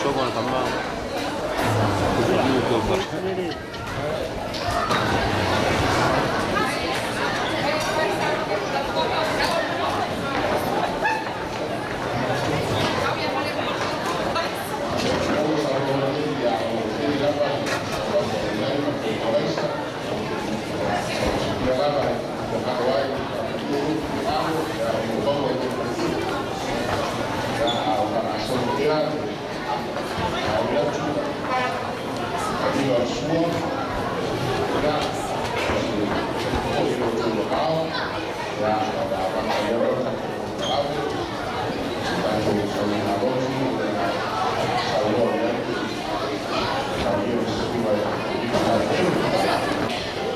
쇼건 간만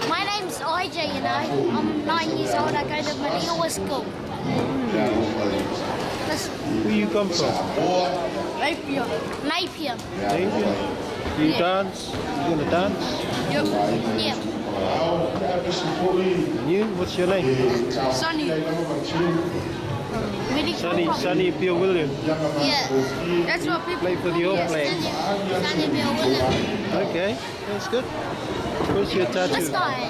My name's IJ, you know. I'm 9 years old. I go to Malioa School. Where you come from? Napier. Napier? You dance? You gonna dance? Yep. Yeah. And you? What's your name? Sonny. Sonny Bill William. Yeah. That's what people Play for the All Blacks. Sonny Bill William. Okay, that's good. Where's your tattoo? This guy.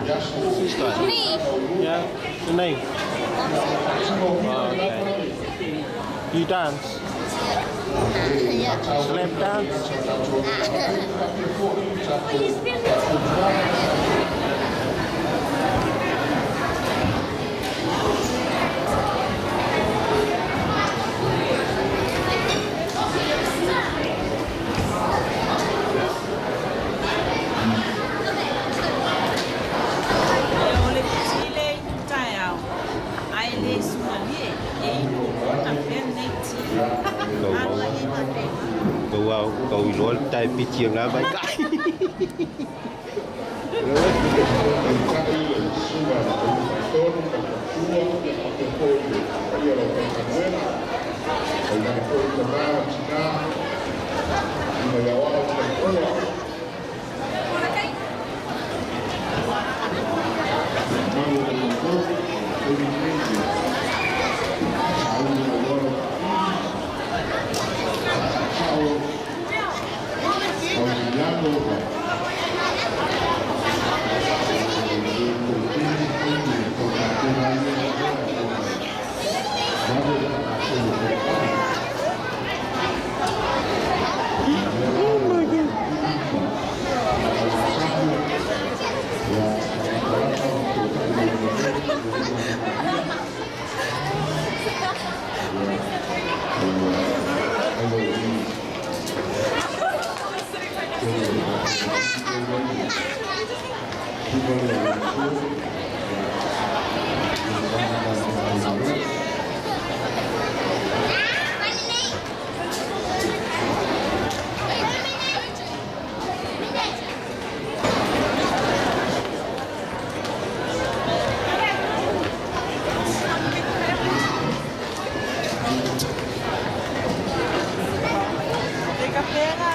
This guy? Me. Yeah, the name? Oh, okay. You dance? Yeah. Slap dance? Cậu nói tay bị chiếng lá bánh cãi. Pera.